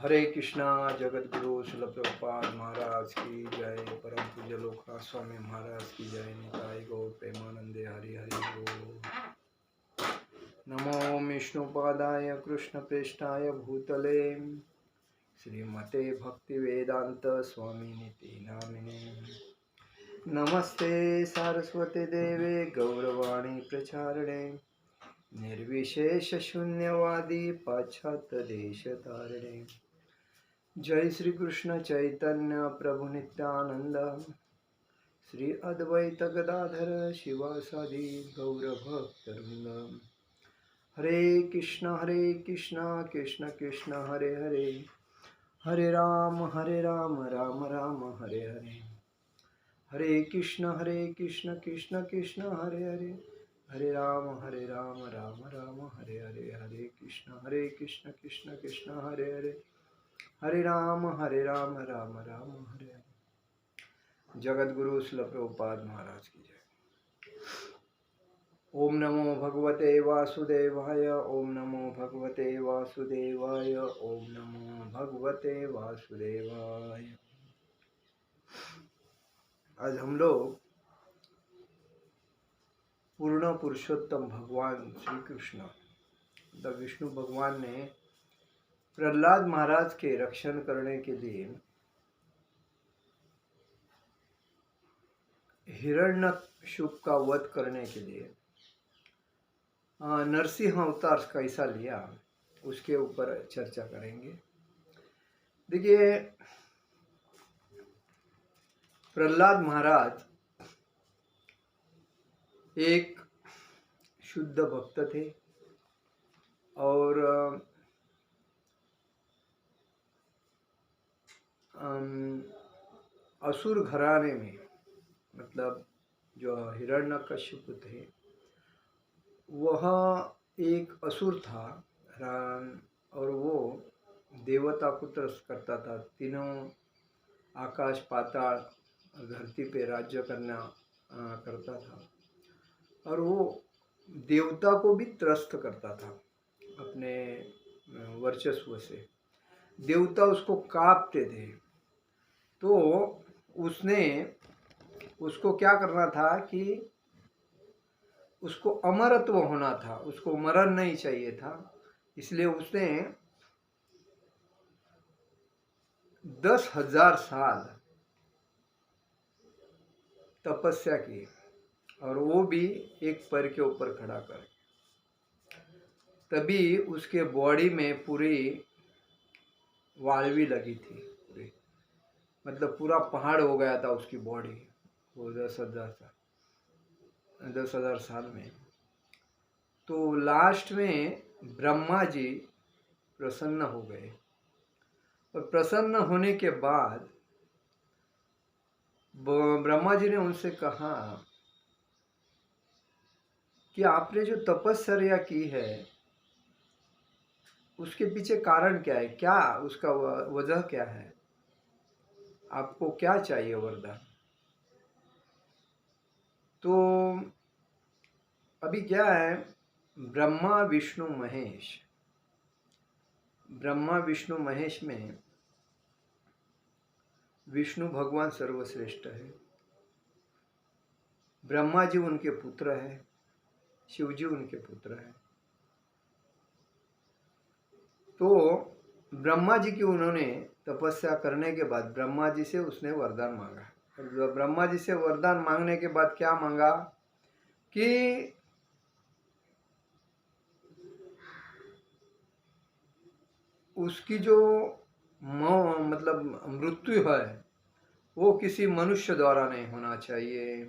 हरे कृष्णा। जगत गुरु शिल प्रभुपाद महाराज की जय। परम पूज्य लोकनाथ स्वामी महाराज की जय। निताय गौर प्रेमानंदे हरि हरि बोल। नमो विष्णुपादाय कृष्ण प्रेष्ठाय भूतले श्रीमते भक्ति वेदांत स्वामी निति नामिने। नमस्ते सारस्वती देवे गौरवाणी प्रचारिणे निर्विशेष शून्यवादी पाश्चात्य देश तारिणे। जय श्री कृष्ण चैतन्य प्रभु नित्यानंद श्री अद्वैत गदाधर शिवासादि गौर भक्तवृंद। हरे कृष्ण कृष्ण कृष्ण हरे हरे, हरे राम राम राम हरे हरे। हरे कृष्ण कृष्ण कृष्ण हरे हरे, हरे राम राम राम हरे हरे। हरे कृष्ण कृष्ण कृष्ण हरे हरे, हरे राम राम राम हरे हरे। जगत गुरु श्रील प्रभुपाद महाराज की जय। ओम नमो भगवते वासुदेवाय, ओम नमो भगवते वासुदेवाय, ओम नमो भगवते वासुदेवाय। आज हम लोग पूर्ण पुरुषोत्तम भगवान श्री कृष्ण द विष्णु भगवान ने प्रहलाद महाराज के रक्षण करने के लिए हिरण्यकशिपु का वध करने के लिए नरसिंह अवतार कैसा लिया उसके ऊपर चर्चा करेंगे। देखिए, प्रहलाद महाराज एक शुद्ध भक्त थे और असुर घराने में, मतलब जो हिरण्यकशिपु थे वह एक असुर था और वो देवता को त्रस्त करता था। तीनों आकाश पाताल धरती पे राज्य करता था और वो देवता को भी त्रस्त करता था अपने वर्चस्व से। देवता उसको कांपते थे, तो उसको क्या करना था कि उसको अमरत्व होना था, उसको मरण नहीं चाहिए था। इसलिए उसने 10,000 साल तपस्या की और वो भी एक पैर के ऊपर खड़ा कर। तभी उसके बॉडी में पूरी वाल्वी लगी थी, पूरी मतलब पूरा पहाड़ हो गया था उसकी बॉडी वो 10,000 साल में। तो लास्ट में ब्रह्मा जी प्रसन्न हो गए और प्रसन्न होने के बाद ब्रह्मा जी ने उनसे कहा कि आपने जो तपस्या की है उसके पीछे कारण क्या है, क्या उसका वजह क्या है, आपको क्या चाहिए वरदान। तो अभी क्या है, ब्रह्मा विष्णु महेश में विष्णु भगवान सर्वश्रेष्ठ है। ब्रह्मा जी उनके पुत्र है, शिव जी उनके पुत्र है। तो ब्रह्मा जी की उन्होंने तपस्या करने के बाद ब्रह्मा जी से उसने वरदान मांगा। ब्रह्मा जी से वरदान मांगने के बाद क्या मांगा कि उसकी जो मतलब मृत्यु है वो किसी मनुष्य द्वारा नहीं होना चाहिए,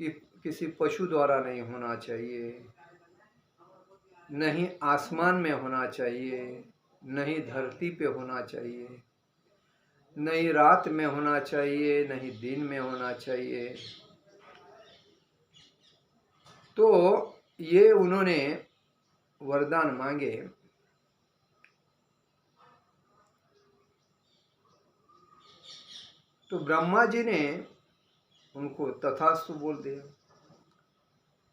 कि किसी पशु द्वारा नहीं होना चाहिए, नहीं आसमान में होना चाहिए, नहीं धरती पे होना चाहिए, नहीं रात में होना चाहिए, नहीं दिन में होना चाहिए। तो ये उन्होंने वरदान मांगे। तो ब्रह्मा जी ने उनको तथास्तु बोल दिया।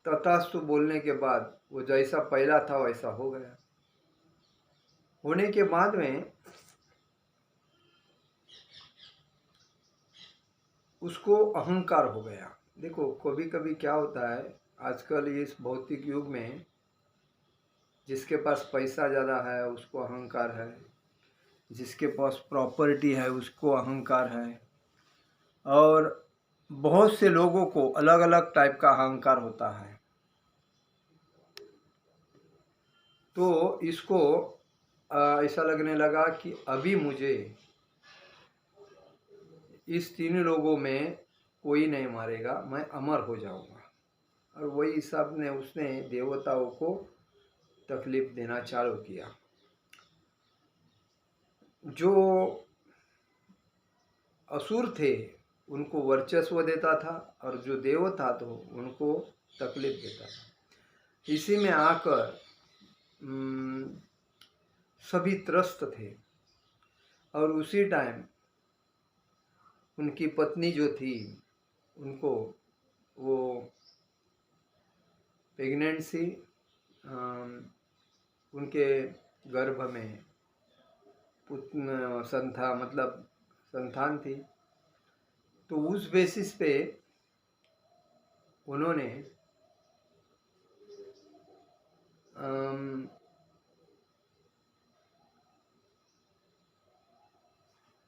तथास्तु बोलने के बाद वो जैसा पहला था वैसा हो गया। होने के बाद में उसको अहंकार हो गया। देखो कभी कभी क्या होता है, आजकल इस भौतिक युग में जिसके पास पैसा ज़्यादा है उसको अहंकार है, जिसके पास प्रॉपर्टी है उसको अहंकार है, और बहुत से लोगों को अलग अलग टाइप का अहंकार होता है। तो इसको ऐसा लगने लगा कि अभी मुझे इस तीन लोगों में कोई नहीं मारेगा, मैं अमर हो जाऊंगा। और वही हिसाब ने उसने देवताओं को तकलीफ देना चालू किया। जो असुर थे उनको वर्चस्व देता था, और जो देवता तो उनको तकलीफ देता था। इसी में आकर सभी त्रस्त थे। और उसी टाइम उनकी पत्नी जो थी उनको वो प्रेगनेंसी, उनके गर्भ में संतान थी। तो उस बेसिस पे उन्होंने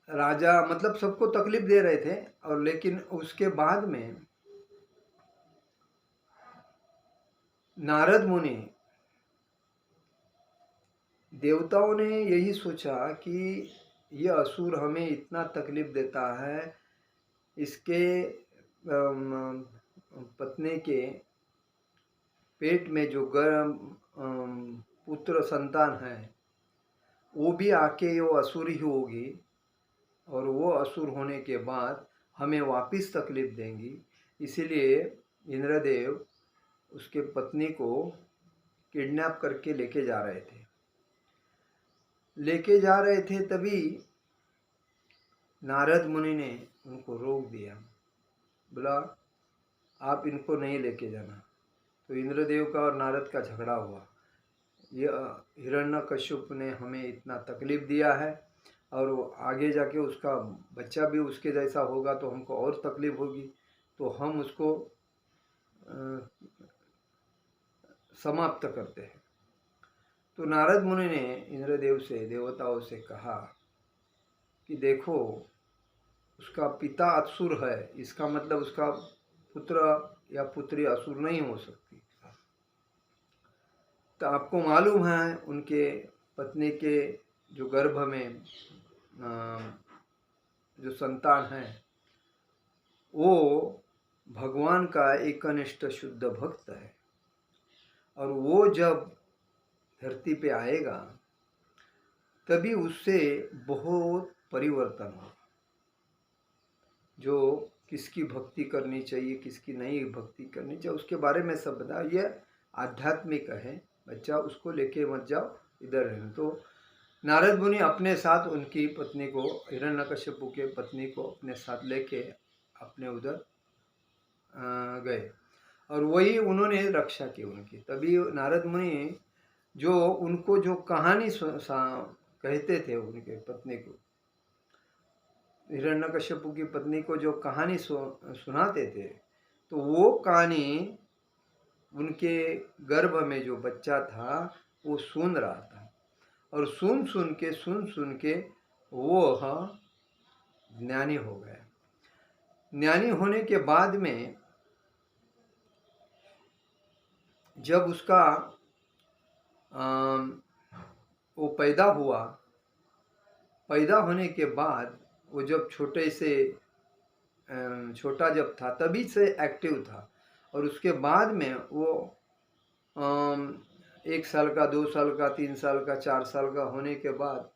राजा मतलब सबको तकलीफ दे रहे थे। और लेकिन उसके बाद में नारद मुनि, देवताओं ने यही सोचा कि यह असुर हमें इतना तकलीफ देता है, इसके पत्नी के पेट में जो पुत्र संतान है वो भी आके वो असुर ही होगी, और वो असुर होने के बाद हमें वापस तकलीफ देंगी। इसीलिए इंद्रदेव उसके पत्नी को किडनैप करके लेके जा रहे थे। तभी नारद मुनि ने उनको रोक दिया, बोला आप इनको नहीं लेके जाना। तो इंद्रदेव का और नारद का झगड़ा हुआ। ये हिरण्यकश्यप ने हमें इतना तकलीफ दिया है, और वो आगे जाके उसका बच्चा भी उसके जैसा होगा तो हमको और तकलीफ होगी, तो हम उसको समाप्त करते हैं। तो नारद मुनि ने इंद्रदेव से, देवताओं से कहा कि देखो उसका पिता असुर है, इसका मतलब उसका पुत्र या पुत्री असुर नहीं हो सकती। तो आपको मालूम है उनके पत्नी के जो गर्भ में जो संतान है वो भगवान का एकनिष्ठ शुद्ध भक्त है, और वो जब धरती पे आएगा तभी उससे बहुत परिवर्तन होगा। जो किसकी भक्ति करनी चाहिए, किसकी नहीं भक्ति करनी चाहिए, उसके बारे में सब बता। ये आध्यात्मिक है, बच्चा उसको लेके मत जाओ, इधर रहने। तो नारद मुनि अपने साथ उनकी पत्नी को, हिरण्यकश्यप के पत्नी को अपने साथ लेके अपने उधर गए, और वही उन्होंने रक्षा की उनकी। तभी नारद मुनि जो उनको जो कहानी कहते थे उनके पत्नी को, हिरण्यकश्यप की पत्नी को जो कहानी सुनाते थे, तो वो कहानी उनके गर्भ में जो बच्चा था वो सुन रहा था, और सुन सुन के वो ज्ञानी हो गया। ज्ञानी होने के बाद में जब उसका वो पैदा हुआ, पैदा होने के बाद वो जब छोटा जब था तभी से एक्टिव था, और उसके बाद में वो 1 साल का, 2 साल का, 3 साल का, 4 साल का होने के बाद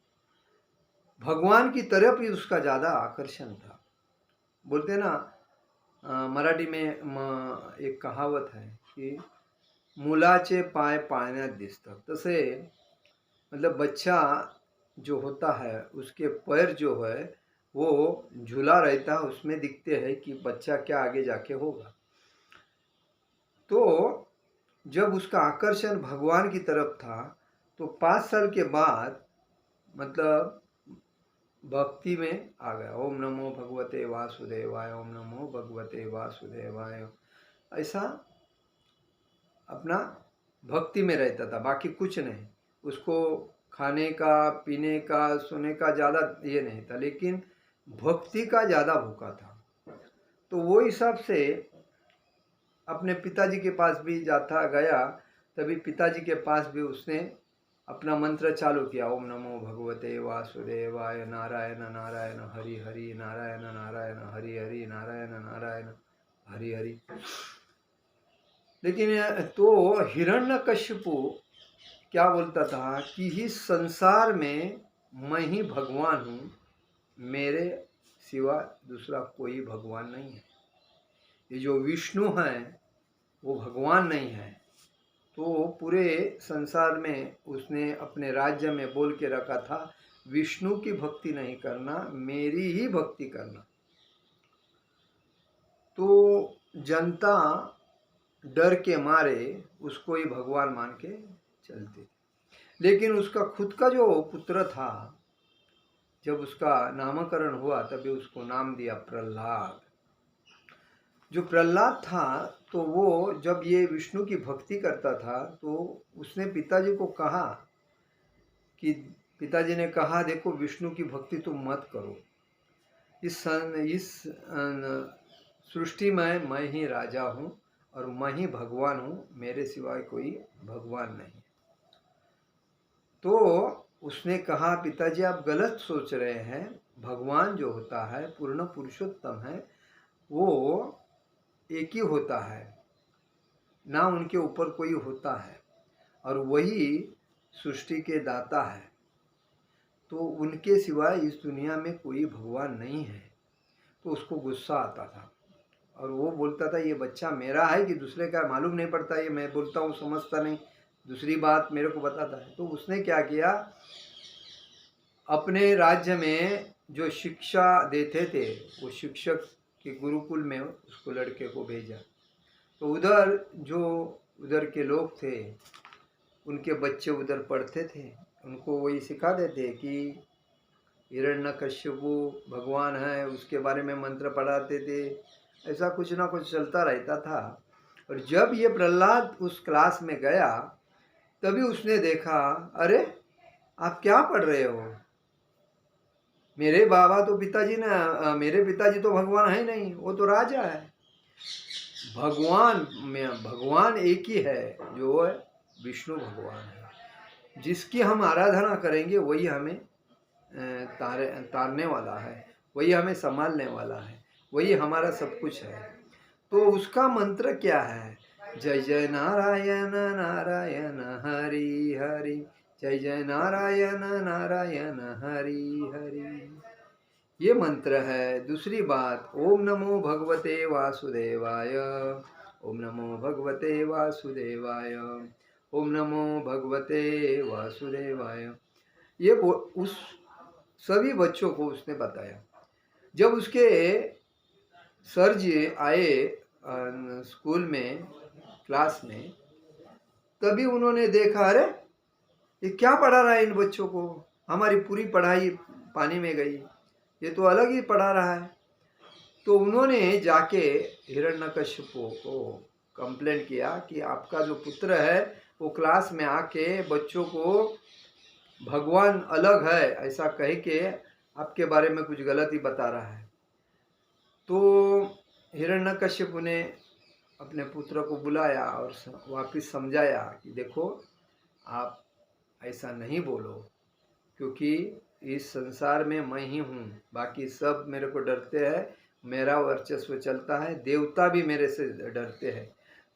भगवान की तरफ ही उसका ज़्यादा आकर्षण था। बोलते ना मराठी में एक कहावत है कि मुलाचे पाय पाळण्यात दिसतात। तसे मतलब बच्चा जो होता है उसके पैर जो है वो झूला रहता है, उसमें दिखते हैं कि बच्चा क्या आगे जाके होगा। तो जब उसका आकर्षण भगवान की तरफ था तो 5 साल के बाद मतलब भक्ति में आ गया। ओम नमो भगवते वासुदेवाय, ओम नमो भगवते वासुदेवाय, ऐसा अपना भक्ति में रहता था, बाकी कुछ नहीं। उसको खाने का, पीने का, सोने का ज़्यादा ये नहीं था, लेकिन भक्ति का ज़्यादा भूखा था। तो वो हिसाब से अपने पिताजी के पास भी जाता गया, तभी पिताजी के पास भी उसने अपना मंत्र चालू किया। ओम नमो भगवते वासुदेवाय, नारायण नारायण हरि हरि, नारायण नारायण हरि हरि, नारायण नारायण हरि हरि। लेकिन तो हिरण्यकशिपु क्या बोलता था कि इस संसार में मैं ही भगवान हूँ, मेरे सिवा दूसरा कोई भगवान नहीं है। ये जो विष्णु है वो भगवान नहीं है। तो पूरे संसार में उसने अपने राज्य में बोल के रखा था, विष्णु की भक्ति नहीं करना, मेरी ही भक्ति करना। तो जनता डर के मारे उसको ही भगवान मान के चलते थे। लेकिन उसका खुद का जो पुत्र था, जब उसका नामकरण हुआ तभी उसको नाम दिया प्रहलाद। जो प्रहलाद था, तो वो जब ये विष्णु की भक्ति करता था, तो उसने पिताजी को कहा कि पिताजी ने कहा देखो, विष्णु की भक्ति तुम मत करो, इस सृष्टि में मैं ही राजा हूँ और मैं ही भगवान हूँ, मेरे सिवाय कोई भगवान नहीं। तो उसने कहा पिताजी आप गलत सोच रहे हैं, भगवान जो होता है पूर्ण पुरुषोत्तम है, वो एक ही होता है, ना उनके ऊपर कोई होता है, और वही सृष्टि के दाता है। तो उनके सिवाय इस दुनिया में कोई भगवान नहीं है। तो उसको गुस्सा आता था और वो बोलता था ये बच्चा मेरा है कि दूसरे का मालूम नहीं पड़ता, ये मैं बोलता हूँ समझता नहीं, दूसरी बात मेरे को बताता है। तो उसने क्या किया, अपने राज्य में जो शिक्षा देते थे वो शिक्षक के गुरुकुल में उसको लड़के को भेजा। तो उधर जो उधर के लोग थे, उनके बच्चे उधर पढ़ते थे, उनको वही सिखा देते कि हिरण्यकश्यपु भगवान है, उसके बारे में मंत्र पढ़ाते थे। ऐसा कुछ ना कुछ चलता रहता था। और जब ये प्रहलाद उस क्लास में गया, तभी उसने देखा, अरे आप क्या पढ़ रहे हो, मेरे बाबा तो पिताजी ने, मेरे पिताजी तो भगवान है नहीं, वो तो राजा है। भगवान एक ही है, जो है विष्णु भगवान है। जिसकी हम आराधना करेंगे वही हमें तारने वाला है, वही हमें संभालने वाला है, वही हमारा सब कुछ है। तो उसका मंत्र क्या है, जय जय नारायण नारायण हरि हरि, जय जय नारायण नारायण हरि हरि, ये मंत्र है। दूसरी बात, ओम नमो भगवते वासुदेवाय, ओम नमो भगवते वासुदेवाय, ओम नमो भगवते वासुदेवाय। ये उस सभी बच्चों को उसने बताया। जब उसके सर जी आए स्कूल में, क्लास में, तभी उन्होंने देखा, अरे ये क्या पढ़ा रहा है इन बच्चों को, हमारी पूरी पढ़ाई पानी में गई, ये तो अलग ही पढ़ा रहा है। तो उन्होंने जाके हिरण्यकशिपु को कंप्लेंट किया कि आपका जो पुत्र है वो क्लास में आके बच्चों को भगवान अलग है ऐसा कह के आपके बारे में कुछ गलत ही बता रहा है। तो हिरण्यकशिपु ने अपने पुत्र को बुलाया और वापस समझाया कि देखो, आप ऐसा नहीं बोलो, क्योंकि इस संसार में मैं ही हूँ, बाकी सब मेरे को डरते हैं, मेरा वर्चस्व चलता है, देवता भी मेरे से डरते हैं,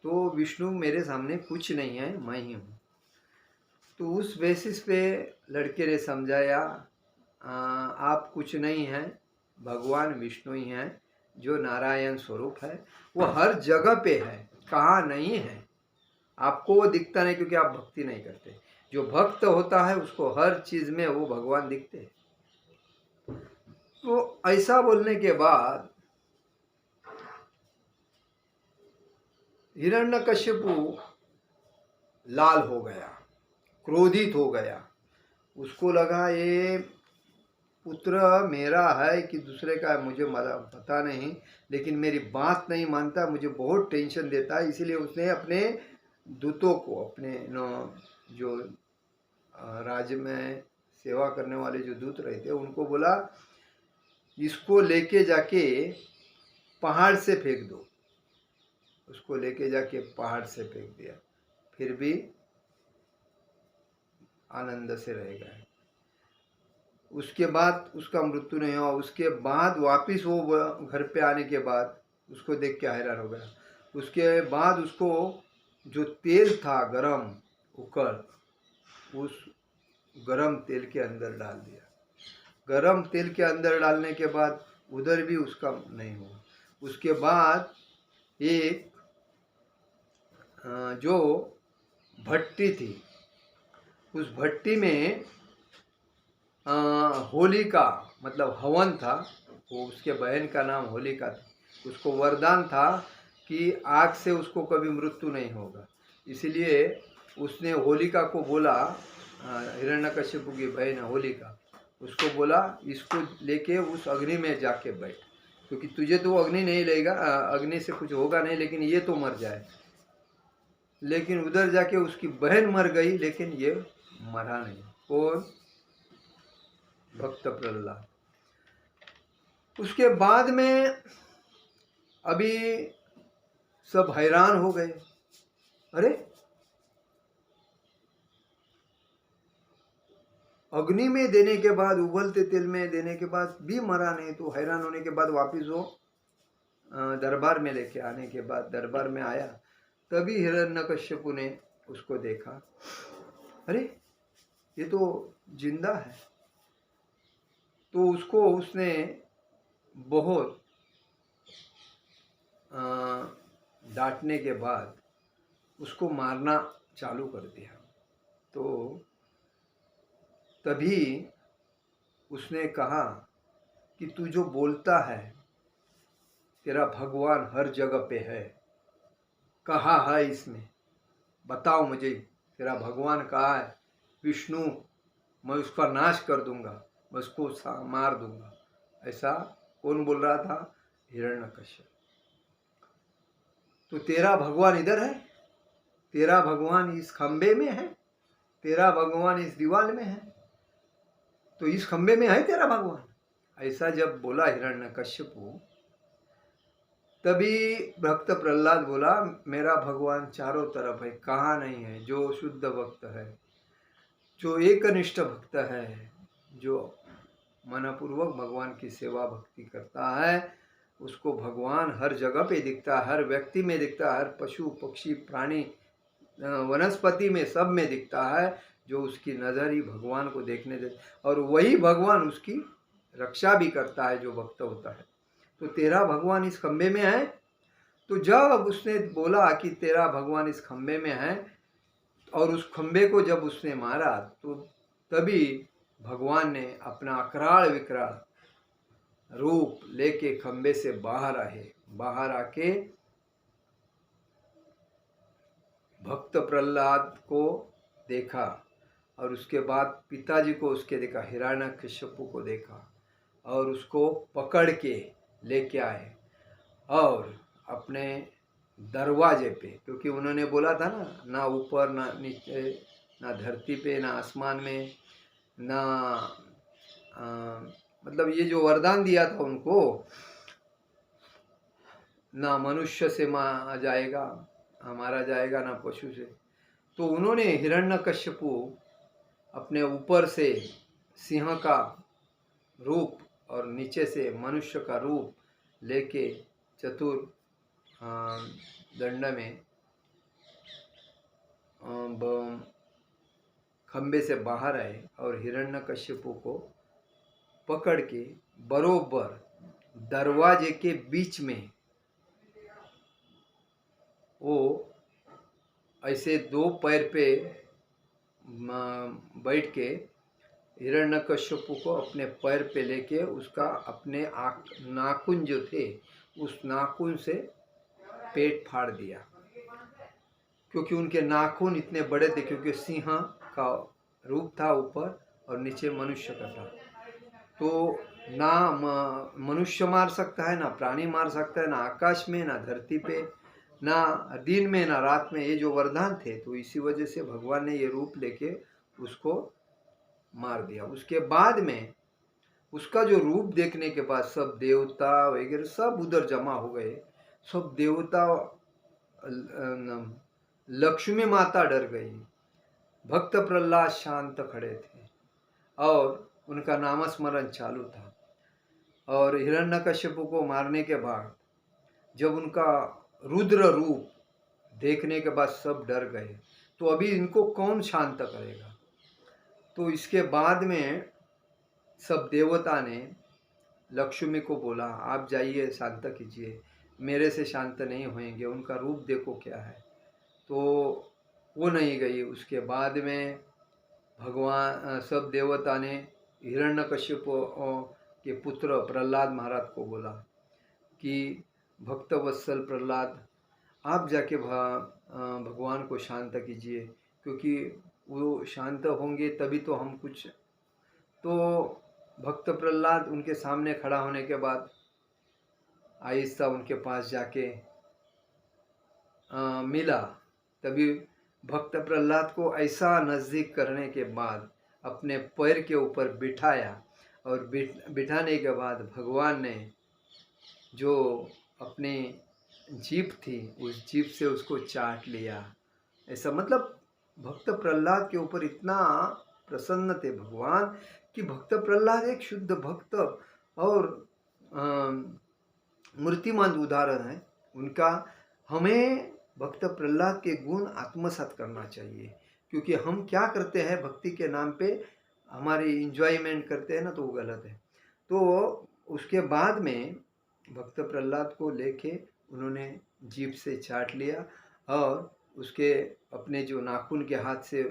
तो विष्णु मेरे सामने कुछ नहीं है, मैं ही हूँ। तो उस बेसिस पे लड़के ने समझाया, आप कुछ नहीं हैं, भगवान विष्णु ही हैं, जो नारायण स्वरूप है, वो हर जगह पे है, कहाँ नहीं है, आपको वो दिखता नहीं क्योंकि आप भक्ति नहीं करते। जो भक्त होता है उसको हर चीज में वो भगवान दिखते हैं। तो ऐसा बोलने के बाद हिरण्यकशिपु लाल हो गया, क्रोधित हो गया। उसको लगा ये पुत्र मेरा है कि दूसरे का है मुझे पता नहीं, लेकिन मेरी बात नहीं मानता, मुझे बहुत टेंशन देता है। इसीलिए उसने अपने दूतों को, अपने जो राज्य में सेवा करने वाले जो दूत रहते उनको बोला, इसको लेके जाके पहाड़ से फेंक दो। उसको लेके जाके पहाड़ से फेंक दिया, फिर भी आनंद से रह गए। उसके बाद उसका मृत्यु नहीं हुआ। उसके बाद वापिस वो घर पे आने के बाद उसको देख के हैरान हो गया। उसके बाद उसको जो तेल था गरम उकड़, उस गरम तेल के अंदर डाल दिया। गरम तेल के अंदर डालने के बाद उधर भी उसका नहीं हुआ। उसके बाद एक जो भट्टी थी, उस भट्टी में होलिका मतलब हवन था। वो उसके बहन का नाम होलिका था। उसको वरदान था कि आग से उसको कभी मृत्यु नहीं होगा। इसलिए उसने होलिका को बोला, हिरण्यकश्यप की बहन होलिका, उसको बोला इसको लेके उस अग्नि में जाके बैठ, क्योंकि तुझे तो अग्नि नहीं लेगा, अग्नि से कुछ होगा नहीं, लेकिन ये तो मर जाए। लेकिन उधर जाके उसकी बहन मर गई, लेकिन ये मरा नहीं। कौन? भक्त प्रहलाद। उसके बाद में अभी सब हैरान हो गए, अरे अग्नि में देने के बाद, उबलते तेल में देने के बाद भी मरा नहीं। तो हैरान होने के बाद वापिस वो दरबार में लेके आने के बाद दरबार में आया, तभी हिरण्यकश्यपु ने उसको देखा, अरे ये तो जिंदा है। तो उसको उसने बहुत डांटने के बाद उसको मारना चालू कर दिया। तो तभी उसने कहा कि तू जो बोलता है तेरा भगवान हर जगह पे है, कहाँ है इसमें, बताओ मुझे तेरा भगवान कहाँ है। विष्णु, मैं उसका नाश कर दूंगा, मैं उसको मार दूंगा। ऐसा कौन बोल रहा था? हिरण्यकश्यप। तो तेरा भगवान इधर है, तेरा भगवान इस खंबे में है, तेरा भगवान इस दीवार में है, तो इस खंबे में है तेरा भगवान। ऐसा जब बोला हिरण्यकश्यप, तभी भक्त प्रहलाद बोला, मेरा भगवान चारों तरफ है, कहाँ नहीं है। जो शुद्ध भक्त है, जो एकनिष्ठ भक्त है, जो मनपूर्वक भगवान की सेवा भक्ति करता है, उसको भगवान हर जगह पे दिखता है, हर व्यक्ति में दिखता है, हर पशु पक्षी प्राणी वनस्पति में, सब में दिखता है। जो उसकी नज़र ही भगवान को देखने दे, और वही भगवान उसकी रक्षा भी करता है जो भक्त होता है। तो तेरा भगवान इस खंबे में है। तो जब उसने बोला कि तेरा भगवान इस खंबे में है, और उस खंबे को जब उसने मारा, तो तभी भगवान ने अपना अकराल विकराल रूप लेके खंबे से बाहर आए। बाहर आके भक्त प्रहलाद को देखा, और उसके बाद पिताजी को उसके देखा, हिरण्यकश्यपु को देखा, और उसको पकड़ के लेके आए और अपने दरवाजे पे, क्योंकि उन्होंने बोला था ना ऊपर ना नीचे, ना धरती पे, ना आसमान में, ना मतलब ये जो वरदान दिया था उनको, ना मनुष्य से जाएगा, मारा जाएगा, ना पशु से। तो उन्होंने हिरण्यकश्यपु अपने ऊपर से सिंह का रूप और नीचे से मनुष्य का रूप लेके चतुर दंड में खंबे से बाहर आए, और हिरण्यकश्यपु को पकड़ के बरोबर दरवाजे के बीच में वो ऐसे दो पैर पे बैठ के हिरण्यकश्यपु को अपने पैर पे लेके उसका अपने नाखून जो थे, उस नाखून से पेट फाड़ दिया, क्योंकि उनके नाखून इतने बड़े थे, क्योंकि सिंह का रूप था ऊपर और नीचे मनुष्य का था। तो ना मनुष्य मार सकता है, ना प्राणी मार सकता है, ना आकाश में, ना धरती पे, ना दिन में, ना रात में, ये जो वरदान थे, तो इसी वजह से भगवान ने ये रूप लेके उसको मार दिया। उसके बाद में उसका जो रूप देखने के बाद सब देवता वगैरह सब उधर जमा हो गए। सब देवता, लक्ष्मी माता डर गई, भक्त प्रहलाद शांत खड़े थे और उनका नामस्मरण चालू था। और हिरण्यकश्यप को मारने के बाद जब उनका रुद्र रूप देखने के बाद सब डर गए, तो अभी इनको कौन शांत करेगा। तो इसके बाद में सब देवता ने लक्ष्मी को बोला, आप जाइए शांत कीजिए, मेरे से शांत नहीं होंगे, उनका रूप देखो क्या है। तो वो नहीं गई। उसके बाद में भगवान सब देवता ने हिरण्यकश्यप के पुत्र प्रहलाद महाराज को बोला कि भक्तवत्सल प्रहलाद, आप जाके भगवान को शांत कीजिए, क्योंकि वो शांत होंगे तभी तो हम कुछ। तो भक्त प्रहलाद उनके सामने खड़ा होने के बाद आहिस्ता उनके पास जाके मिला। तभी भक्त प्रहलाद को ऐसा नज़दीक करने के बाद अपने पैर के ऊपर बिठाया और बिठाने के बाद भगवान ने जो अपनी जीभ थी उस जीभ से उसको चाट लिया। ऐसा मतलब भक्त प्रहलाद के ऊपर इतना प्रसन्न थे भगवान कि भक्त प्रहलाद एक शुद्ध भक्त और मूर्तिमान उदाहरण है उनका। हमें भक्त प्रहलाद के गुण आत्मसात करना चाहिए, क्योंकि हम क्या करते हैं भक्ति के नाम पे, हमारी इंजॉयमेंट करते हैं ना, तो वो गलत है। तो उसके बाद में भक्त प्रहलाद को लेके उन्होंने जीभ से चाट लिया और उसके अपने जो नाखून के हाथ से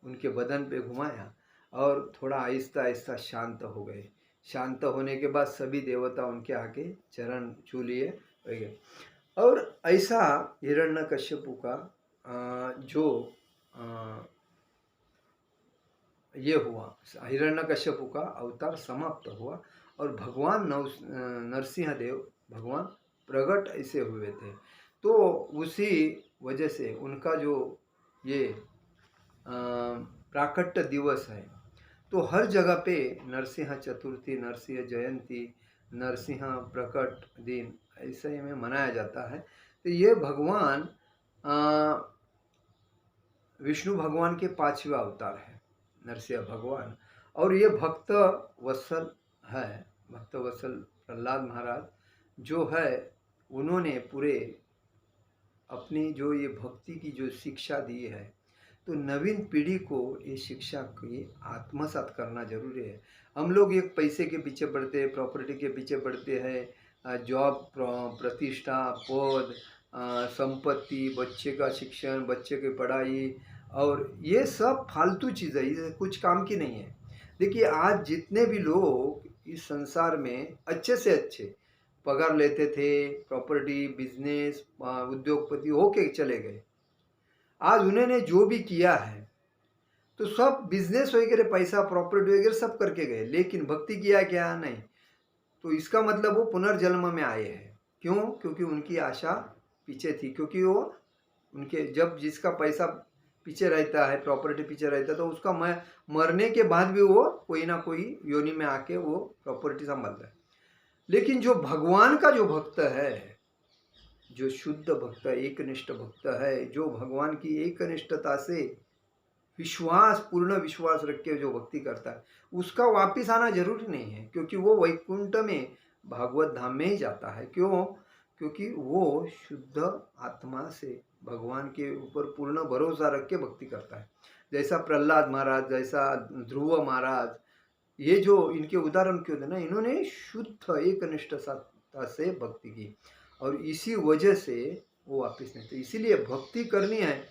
उनके बदन पे घुमाया और थोड़ा आहिस्ता आहिस्ता शांत हो गए। शांत होने के बाद सभी देवता उनके आगे चरण छू लिए वगैरह। और ऐसा हिरण्यकश्यपु का जो ये हुआ, हिरण्यकश्यपु का अवतार समाप्त हुआ और भगवान नरसिंह देव भगवान प्रकट ऐसे हुए थे। तो उसी वजह से उनका जो ये प्राकट्य दिवस है, तो हर जगह पे नरसिंह चतुर्थी, नरसिंह जयंती, नरसिंह प्रकट दिन ऐसे ही में मनाया जाता है। तो ये भगवान विष्णु भगवान के 5वें अवतार है नरसिंह भगवान। और ये भक्त वत्सल है, भक्त वत्सल प्रहलाद महाराज जो है, उन्होंने पूरे अपनी जो ये भक्ति की जो शिक्षा दी है, तो नवीन पीढ़ी को ये शिक्षा की आत्मसात करना जरूरी है। हम लोग एक पैसे के पीछे बढ़ते हैं, प्रॉपर्टी के पीछे बढ़ते हैं, जॉब, प्रतिष्ठा, पद, संपत्ति, बच्चे का शिक्षण, बच्चे की पढ़ाई, और ये सब फालतू चीज़ है, ये कुछ काम की नहीं है। देखिए आज जितने भी लोग इस संसार में अच्छे से अच्छे पगार लेते थे, प्रॉपर्टी, बिजनेस, उद्योगपति होके चले गए, आज उन्होंने जो भी किया है तो सब बिजनेस वगैरह, पैसा, प्रॉपर्टी वगैरह सब करके गए, लेकिन भक्ति किया क्या? नहीं। तो इसका मतलब वो पुनर्जन्म में आए हैं। क्यों? क्योंकि उनकी आशा पीछे थी, क्योंकि वो उनके जब जिसका पैसा पीछे रहता है, प्रॉपर्टी पीछे रहता है, तो उसका मरने के बाद भी वो कोई ना कोई योनि में आके वो प्रॉपर्टी संभालता है। लेकिन जो भगवान का जो भक्त है, जो शुद्ध भक्त, एकनिष्ठ भक्त है, जो भगवान की एकनिष्ठता से विश्वास, पूर्ण विश्वास रख के जो भक्ति करता है, उसका वापिस आना जरूरी नहीं है, क्योंकि वो वैकुंठ में भागवत धाम में ही जाता है। क्यों? क्योंकि वो शुद्ध आत्मा से भगवान के ऊपर पूर्ण भरोसा रख के भक्ति करता है। जैसा प्रहलाद महाराज, जैसा ध्रुव महाराज, ये जो इनके उदाहरण क्यों थे ना, इन्होंने शुद्ध एकनिष्ठता से भक्ति की और इसी वजह से वो वापिस नहीं थे। इसीलिए भक्ति करनी है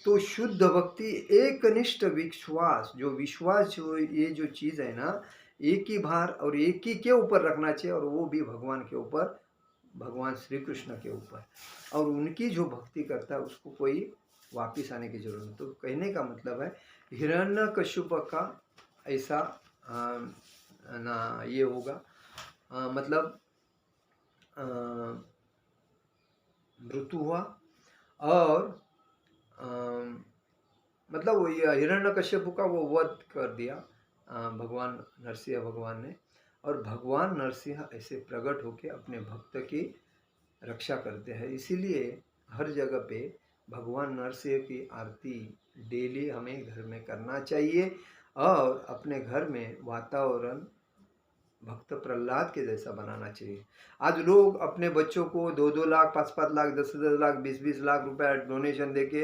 तो शुद्ध भक्ति, एकनिष्ठ विश्वास, जो विश्वास ये जो चीज़ है ना, एक ही भार और एक ही के ऊपर रखना चाहिए, और वो भी भगवान के ऊपर, भगवान श्री कृष्ण के ऊपर। और उनकी जो भक्ति करता है उसको कोई वापिस आने की जरूरत नहीं। तो कहने का मतलब है हिरण्यकश्यप का ऐसा ना ये होगा, मतलब अ, मृत्यु हुआ। और अ, मतलब वो ये हिरण्यकश्यपु का वो वध कर दिया भगवान नरसिंह भगवान ने। और भगवान नरसिंह ऐसे प्रकट होके अपने भक्त की रक्षा करते हैं। इसीलिए हर जगह पे भगवान नरसिंह की आरती डेली हमें घर में करना चाहिए और अपने घर में वातावरण भक्त प्रहलाद के जैसा बनाना चाहिए। आज लोग अपने बच्चों को 2-2 लाख, 5-5 लाख, 10-10 लाख, 20-20 लाख रुपए डोनेशन देके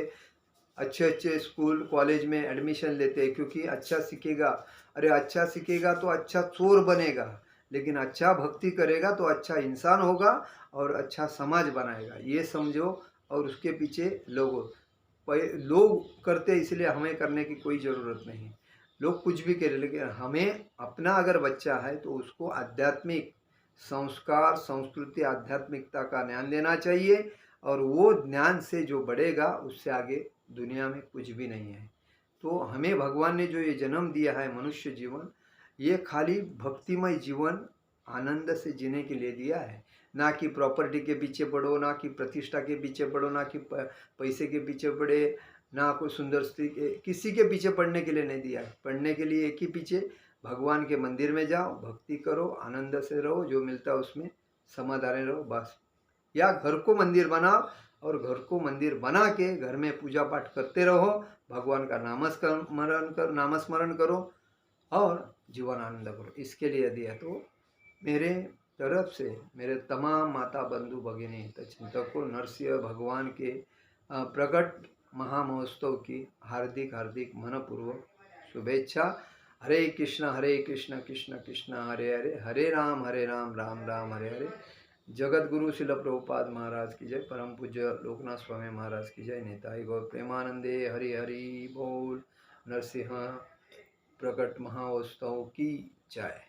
अच्छे अच्छे स्कूल कॉलेज में एडमिशन लेते हैं, क्योंकि अच्छा सीखेगा। अरे अच्छा सीखेगा तो अच्छा चोर बनेगा, लेकिन अच्छा भक्ति करेगा तो अच्छा इंसान होगा और अच्छा समाज बनाएगा, ये समझो। और उसके पीछे लोग करते इसलिए हमें करने की कोई ज़रूरत नहीं। लोग कुछ भी करें, लेकिन हमें अपना अगर बच्चा है तो उसको आध्यात्मिक संस्कार, संस्कृति, आध्यात्मिकता का ज्ञान देना चाहिए। और वो ज्ञान से जो बढ़ेगा उससे आगे दुनिया में कुछ भी नहीं है। तो हमें भगवान ने जो ये जन्म दिया है मनुष्य जीवन, ये खाली भक्तिमय जीवन आनंद से जीने के लिए दिया है। ना कि प्रॉपर्टी के पीछे पड़ो, ना कि प्रतिष्ठा के पीछे पड़ो, ना कि पैसे के पीछे पड़े, ना कोई सुंदर स्त्री के, किसी के पीछे पड़ने के लिए नहीं दिया है। पढ़ने के लिए एक ही पीछे, भगवान के मंदिर में जाओ, भक्ति करो, आनंद से रहो, जो मिलता है उसमें समाधान रहो, बस। या घर को मंदिर बनाओ और घर को मंदिर बना के घर में पूजा पाठ करते रहो, भगवान का नामस्मरण करो और जीवन आनंद करो। इसके लिए दिया। तो मेरे तरफ से मेरे तमाम माता बंधु भगिनी चिंतकों नरसिंह भगवान के प्रकट महामहोत्सव की हार्दिक हार्दिक मनपूर्वक शुभेच्छा। हरे कृष्ण कृष्ण कृष्ण हरे हरे, हरे राम राम राम हरे हरे। जगत गुरु शिल प्रभुपाद महाराज की जय। परम पूज्य लोकनाथ स्वामी महाराज की जय। नेताई गौर प्रेमानंदे हरि हरि बोल। नरसिंह प्रकट महाउत्सव की जय।